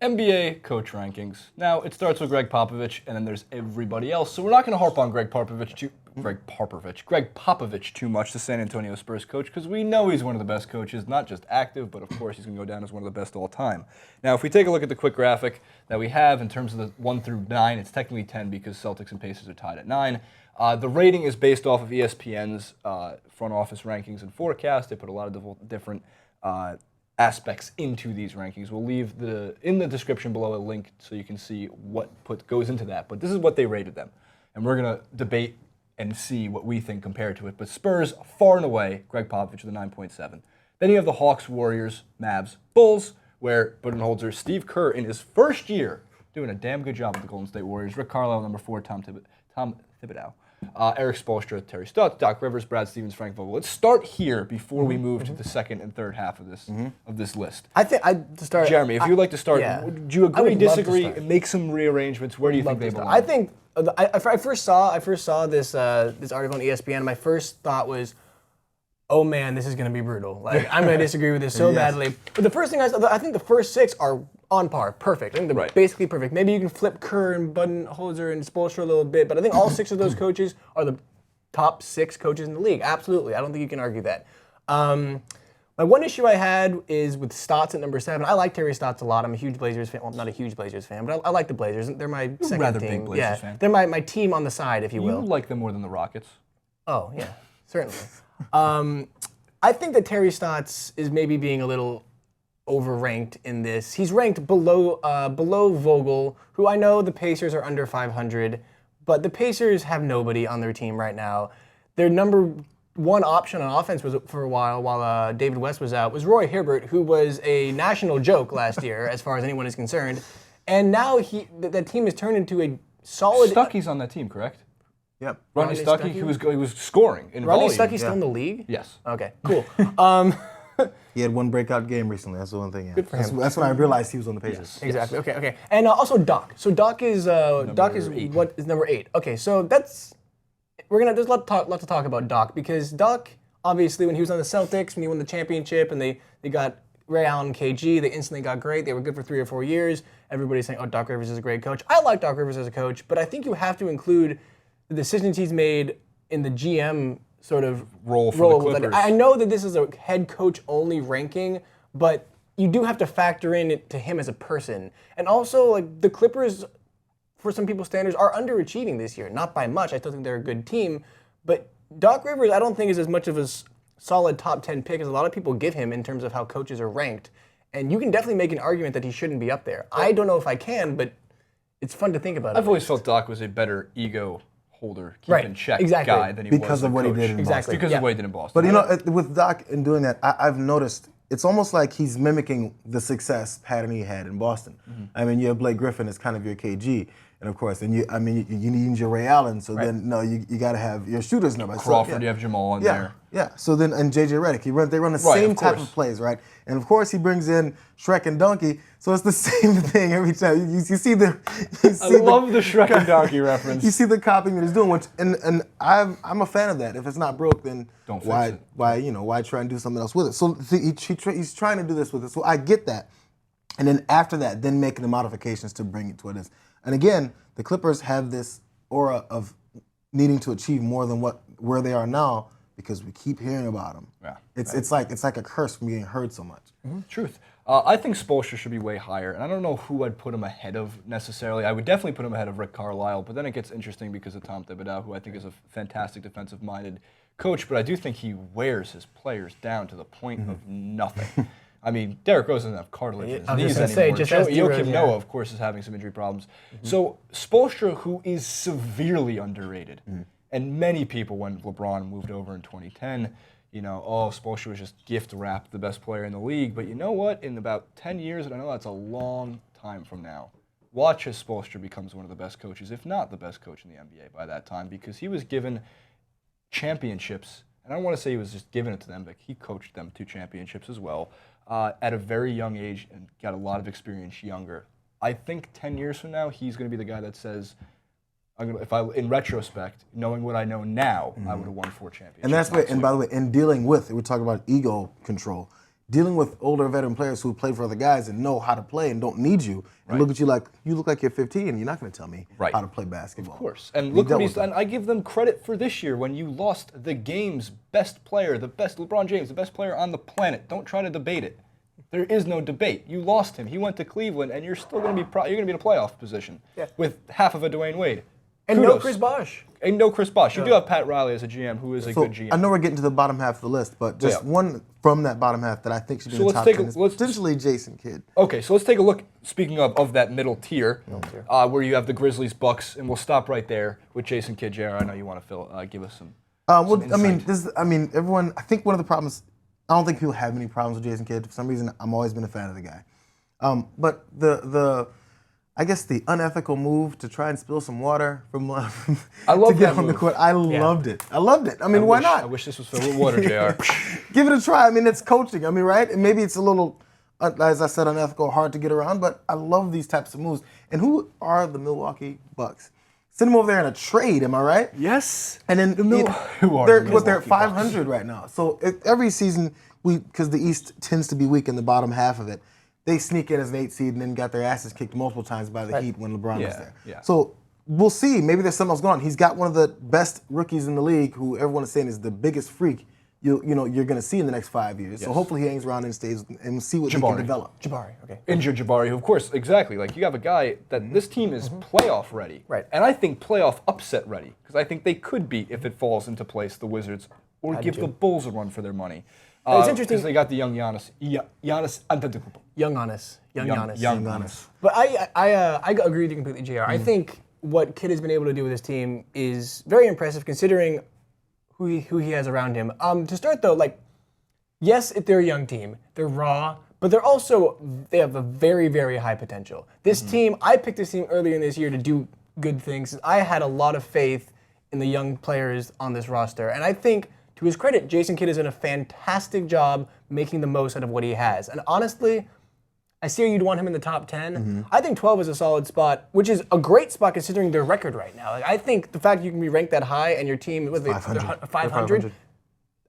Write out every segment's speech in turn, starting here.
NBA coach rankings. Now, it starts with Gregg Popovich, and then there's everybody else. So we're not going to harp on Gregg Popovich too much, the San Antonio Spurs coach, because we know he's one of the best coaches, not just active, but of course he's going to go down as one of the best all time. Now, if we take a look at the quick graphic that we have in terms of the 1 through 9, it's technically 10 because Celtics and Pacers are tied at 9. The rating is based off of ESPN's front office rankings and forecast. They put a lot of different aspects into these rankings. We'll leave in the description below a link so you can see what goes into that. But this is what they rated them. And we're going to debate and see what we think compared to it. But Spurs, far and away, Gregg Popovich with a 9.7. Then you have the Hawks, Warriors, Mavs, Bulls, where Budenholzer, Steve Kerr, in his first year, doing a damn good job with the Golden State Warriors. Rick Carlisle, number 4, Tom Thibodeau. Erik Spoelstra, Terry Stotts, Doc Rivers, Brad Stevens, Frank Vogel. Let's start here before we move to the second and third half of this list. I think to start. Jeremy, if you'd like to start, do you agree, disagree, and make some rearrangements? Where do you think they belong? I think I first saw this article on ESPN. My first thought was, oh man, this is going to be brutal. Like I'm going to disagree with this so badly. But the first thing I think the first 6 are on par, perfect. I think they're basically perfect. Maybe you can flip Kerr and Budenholzer and Spoelstra a little bit, but I think all 6 of those coaches are the top 6 coaches in the league. Absolutely, I don't think you can argue that. My one issue I had is with Stotts at number 7. I like Terry Stotts a lot. I'm a huge Blazers fan. Well, I'm not a huge Blazers fan, but I like the Blazers. They're my second rather team. big Blazers fan. They're my team on the side, if you will. You like them more than the Rockets? Oh yeah, certainly. I think that Terry Stotts is maybe being a little overranked in this. He's ranked below Vogel, who I know the Pacers are under 500, but the Pacers have nobody on their team right now. Their number one option on offense was for a while David West was out, was Roy Hibbert, who was a national joke last year as far as anyone is concerned. And now that team has turned into a solid... Stuckey's on that team, correct? Yep. Rodney Stuckey, he was scoring in volume. Rodney Stuckey's still in the league? Yes. Okay, cool. He had one breakout game recently. That's the one thing. Yeah. Good for him. That's when I realized he was on the Pacers. Yes. Exactly. Okay. And also Doc. So Doc is 8. What is number 8? Okay, so there's a lot to talk about Doc, because Doc, obviously when he was on the Celtics, when he won the championship and they got Ray Allen and KG, they instantly got great. They were good for 3 or 4 years. Everybody's saying, oh, Doc Rivers is a great coach. I like Doc Rivers as a coach, but I think you have to include the decisions he's made in the GM sort of role for the Clippers. I know that this is a head coach only ranking, but you do have to factor in to him as a person. And also, like, the Clippers, for some people's standards, are underachieving this year. Not by much. I still think they're a good team. But Doc Rivers, I don't think is as much of a solid top 10 pick as a lot of people give him in terms of how coaches are ranked. And you can definitely make an argument that he shouldn't be up there. I don't know if I can, but it's fun to think about. I've always felt Doc was a better ego holder, keep in check guy than he was because of what he did in Boston. Because of what he did in Boston. But with Doc in doing that, I've noticed it's almost like he's mimicking the success pattern he had in Boston. Mm-hmm. I mean, you have Blake Griffin as kind of your KG, and of course, you need your Ray Allen. So then, you got to have your shooters number. Crawford, you have Jamal in there. Yeah. So then, and JJ Redick, they run the same type of plays, right? And of course, he brings in Shrek and Donkey. So it's the same thing every time. You see the. I love the Shrek and Donkey reference. You see the copying that he's doing, and I'm a fan of that. If it's not broke, then don't fix it. Why try and do something else with it? So he's trying to do this with it. So I get that. And then after that, then making the modifications to bring it to what it is. And again, the Clippers have this aura of needing to achieve more than where they are now because we keep hearing about them. Yeah, it's like a curse from getting heard so much. Mm-hmm. Truth. I think Spoelstra should be way higher, and I don't know who I'd put him ahead of necessarily. I would definitely put him ahead of Rick Carlisle, but then it gets interesting because of Tom Thibodeau, who I think is a fantastic defensive-minded coach, but I do think he wears his players down to the point of nothing. I mean, Derrick Rose doesn't have cartilage in his knees anymore. Joakim Noah, of course, is having some injury problems. Mm-hmm. So Spoelstra, who is severely underrated, and many people, when LeBron moved over in 2010, Spoelstra was just gift-wrapped the best player in the league. But you know what? In about 10 years, and I know that's a long time from now, watch as Spoelstra becomes one of the best coaches, if not the best coach in the NBA by that time, because he was given championships. And I don't want to say he was just giving it to them, but he coached them to championships as well at a very young age and got a lot of experience younger. I think 10 years from now, he's going to be the guy that says, in retrospect, knowing what I know now, I would have won 4 championships. And that's why, and by the way, in dealing with, we're talking about ego control. dealing with older veteran players who played for other guys and know how to play and don't need you, and look at you like you look like you're 15 and you're not going to tell me how to play basketball. Of course. And look what he's done. I give them credit for this year when you lost the game's best player, the best LeBron James, the best player on the planet. Don't try to debate it. There is no debate. You lost him. He went to Cleveland, and you're still going to be you're going to be in a playoff position with half of a Dwayne Wade. And no Chris Bosh. And no Chris Bosh. You do have Pat Riley as a GM, who is a good GM. I know we're getting to the bottom half of the list, but just one from that bottom half that I think should be in the top 10 is potentially Jason Kidd. Okay, so let's take a look, speaking of that middle tier, where you have the Grizzlies, Bucks, and we'll stop right there with Jason Kidd. JR, I know you want to give us some insight. Everyone, I think one of the problems, I don't think people have many problems with Jason Kidd. For some reason, I've always been a fan of the guy. But I guess the unethical move to try and spill some water from I love to get on the court. I loved it. I loved it. I mean, why not? I wish this was filled with water, JR. Give it a try. I mean, it's coaching. I mean, right? And maybe it's a little, as I said, unethical, hard to get around, but I love these types of moves. And who are the Milwaukee Bucks? Send them over there in a trade, am I right? Yes. And then they're at 500 right now. So every season, because the East tends to be weak in the bottom half of it, they sneak in as an 8 seed and then got their asses kicked multiple times by the Heat when LeBron was there. Yeah. So we'll see. Maybe there's something else going on. He's got one of the best rookies in the league, who everyone is saying is the biggest freak you're going to see in the next 5 years. Yes. So hopefully he hangs around and stays and we'll see what he can develop. Jabari, okay. Injured Jabari, of course, exactly. Like, you have a guy that this team is playoff ready. Right. And I think playoff upset ready, because I think they could be, if it falls into place, the Wizards, or give the Bulls a run for their money. It's interesting. Because they got the young Giannis Antetokounmpo. Young Giannis. But I agree with you completely, JR. I think what Kidd has been able to do with his team is very impressive, considering who he has around him. To start though, yes, if they're a young team, they're raw, but they have a very, very high potential. This team, I picked this team earlier in this year to do good things. I had a lot of faith in the young players on this roster, and I think, to his credit, Jason Kidd has done a fantastic job making the most out of what he has. And honestly, I see you'd want him in the top 10. I think 12 is a solid spot, which is a great spot considering their record right now. I think the fact you can be ranked that high and your team with 500,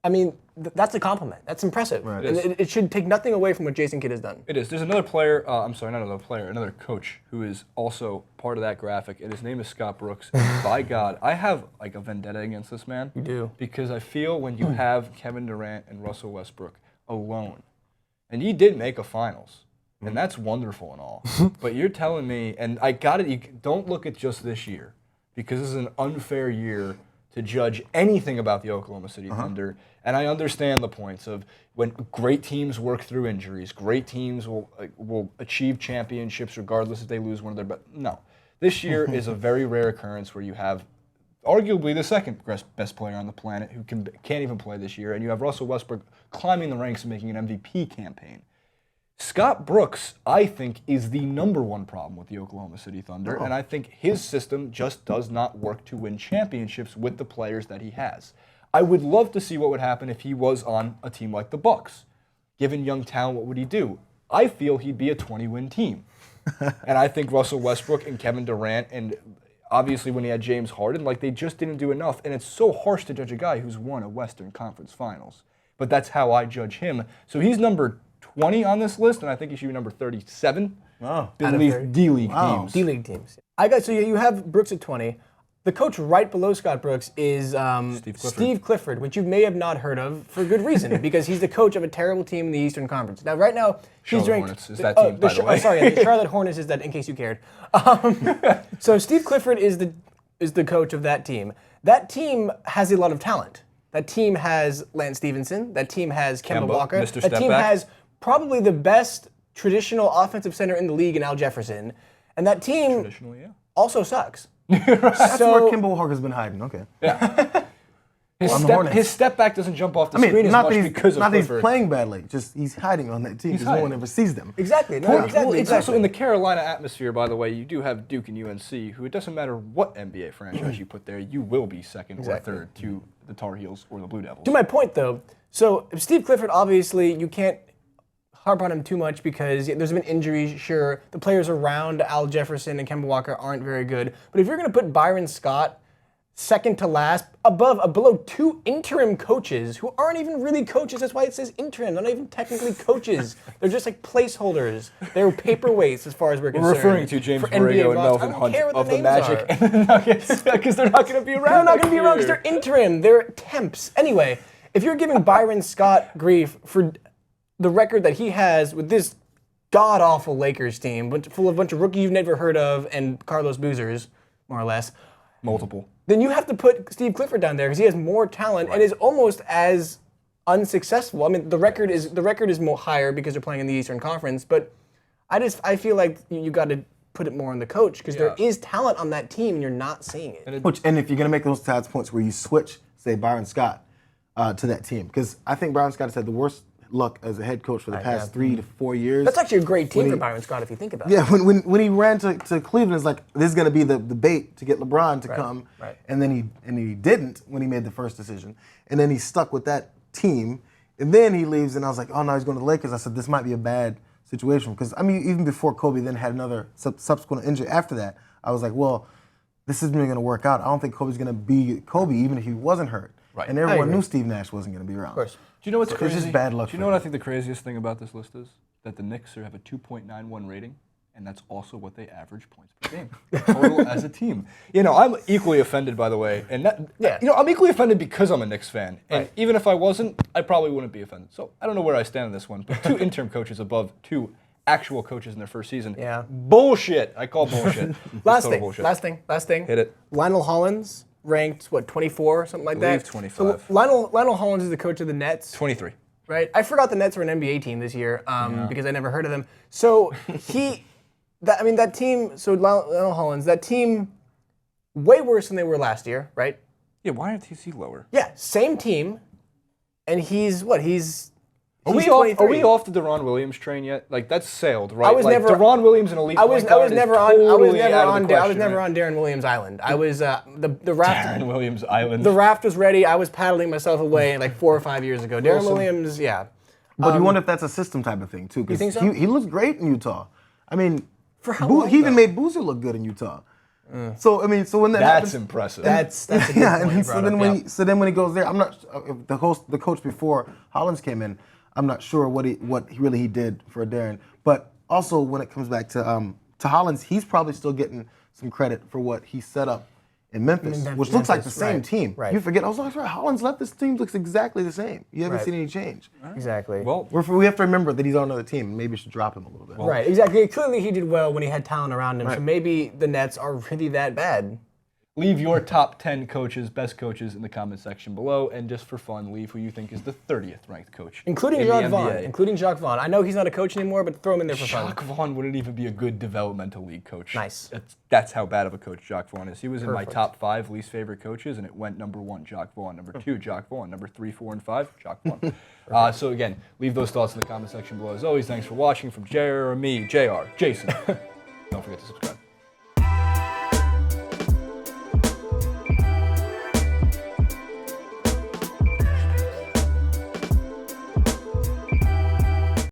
I mean, that's a compliment. That's impressive. Right. And it should take nothing away from what Jason Kidd has done. It is. There's another player, another coach who is also part of that graphic, and his name is Scott Brooks. And by God, I have a vendetta against this man. You do. Because I feel when you have Kevin Durant and Russell Westbrook alone, and he did make a finals, and that's wonderful and all, but you're telling me, and I got it, you don't look at just this year, because this is an unfair year to judge anything about the Oklahoma City Thunder. And I understand the points of when great teams work through injuries, great teams will achieve championships regardless if they lose one of their best. No. This year is a very rare occurrence where you have arguably the second best player on the planet who can't even play this year, and you have Russell Westbrook climbing the ranks and making an MVP campaign. Scott Brooks, I think, is the #1 problem with the Oklahoma City Thunder, and I think his system just does not work to win championships with the players that he has. I would love to see what would happen if he was on a team like the Bucks. Given young talent, what would he do? I feel he'd be a 20-win team. And I think Russell Westbrook and Kevin Durant, and obviously when he had James Harden, they just didn't do enough. And it's so harsh to judge a guy who's won a Western Conference Finals. But that's how I judge him. So he's number 20 on this list, and I think he should be number 37. Wow. D-League teams. D-League teams. So you have Brooks at 20. The coach right below Scott Brooks is Steve Clifford, which you may have not heard of for good reason, because he's the coach of a terrible team in the Eastern Conference. Now, right now, he's ranked. Hornets is that team, by the way. Sorry, the Charlotte Hornets is that, in case you cared. So Steve Clifford is the coach of that team. That team has a lot of talent. That team has Lance Stevenson. That team has Kemba Walker. Mr. That team Stepback. has probably the best traditional offensive center in the league in Al Jefferson. And that team also sucks. That's where Kemba Walker's been hiding. Okay. Yeah. His step back doesn't jump off the screen as much because of Not that Clifford. he's playing badly, just he's hiding on that team because no one ever sees them. Exactly. Well, it's also in the Carolina atmosphere, by the way. You do have Duke and UNC, who it doesn't matter what NBA franchise you put there, you will be second or third to the Tar Heels or the Blue Devils. To my point, though, so if Steve Clifford, obviously, you can't harp on him too much because there's been injuries, sure. The players around Al Jefferson and Kemba Walker aren't very good. But if you're going to put Byron Scott second to last, below 2 interim coaches who aren't even really coaches. That's why it says interim. They're not even technically coaches. They're just like placeholders. They're paperweights as far as we're concerned. We're referring to James for NBA Borrego and rosters. Melvin I don't Hunt care what of their the names Magic are. and the Nuggets because they're not going to be around. They're not going to be next around because year. they're interim. They're temps. Anyway, if you're giving Byron Scott grief for the record that he has with this god-awful Lakers team, full of a bunch of rookies you've never heard of and Carlos Boozers, more or less, Multiple. then you have to put Steve Clifford down there because he has more talent and is almost as unsuccessful. I mean, the record is more higher because they're playing in the Eastern Conference, but I feel like you got to put it more on the coach because there is talent on that team and you're not seeing it. And if you're going to make those types of points where you switch, say, Byron Scott to that team, because I think Byron Scott has had the worst luck as a head coach for the past 3 to 4 years. That's actually a great team for Byron Scott if you think about it. Yeah, when he ran to Cleveland, it's like this is going to be the bait to get LeBron to come, and then he didn't when he made the first decision, and then he stuck with that team, and then he leaves, and I was like, oh no, he's going to the Lakers. I said this might be a bad situation because I mean even before Kobe then had another subsequent injury after that, I was like, well, this isn't going to work out. I don't think Kobe's going to be Kobe even if he wasn't hurt. Right. And everyone knew Steve Nash wasn't going to be around. Of course. Do you know what's crazy? It's just bad luck. Do you know what I think the craziest thing about this list is? That the Knicks have a 2.91 rating, and that's also what they average points per game total as a team. You know, I'm equally offended, by the way, and I'm equally offended because I'm a Knicks fan. And even if I wasn't, I probably wouldn't be offended. So I don't know where I stand on this one, but 2 interim coaches above 2 actual coaches in their first season. Yeah. Bullshit. I call bullshit. Last Bullshit. thing. Hit it. Lionel Hollins ranked 24, something like believe that. 25. So Lionel Hollins is the coach of the Nets. 23. Right. I forgot the Nets were an NBA team this year because I never heard of them. So that team. So Lionel Hollins, that team, way worse than they were last year, right? Yeah. Why aren't TC lower? Yeah, same team, and he's Are we 23. off the Deron Williams train yet? Like that's sailed, right? I was never Deron Williams an elite. I was point guard never is on totally out of the I was question, never right? on Darren Williams Island. I was the raft. Darren Williams Island. The raft was ready. I was paddling myself away like 4 or 5 years ago. Darren Williams, yeah. But you wonder if that's a system type of thing too. You think so? He looks great in Utah. I mean, For how long, he even though? made Boozer look good in Utah. So I mean, so when that That's happens, impressive. That's a good yeah. point And you so brought then up, when he goes there, I'm not the coach before Hollins came in. I'm not sure what he did for Darren. But also when it comes back to Hollins, he's probably still getting some credit for what he set up in Memphis, which looks like the same right, team. right. You forget, I was like, Hollins left, this team looks exactly the same. You haven't Right. seen any change. Exactly. Well, We have to remember that he's on another team. Maybe we should drop him a little bit. Right, exactly. Clearly he did well when he had talent around him, so maybe the Nets are really that bad. leave your top 10 coaches, best coaches, in the comment section below, and just for fun, leave who you think is the 30th ranked coach. Including in the Jacques Vaughn. NBA. Including Jacques Vaughn. I know he's not a coach anymore, but throw him in there for fun. Jacques Vaughn wouldn't even be a good developmental league coach. Nice. That's how bad of a coach Jacques Vaughn is. He was in my Perfect. top 5 least favorite coaches, and it went number 1, Jacques Vaughn, number 2, Jacques Vaughn, number 3, 4, and 5, Jacques Vaughn. So again, leave those thoughts in the comment section below. As always, thanks for watching. From JR or me, JR, Jason. Don't forget to subscribe.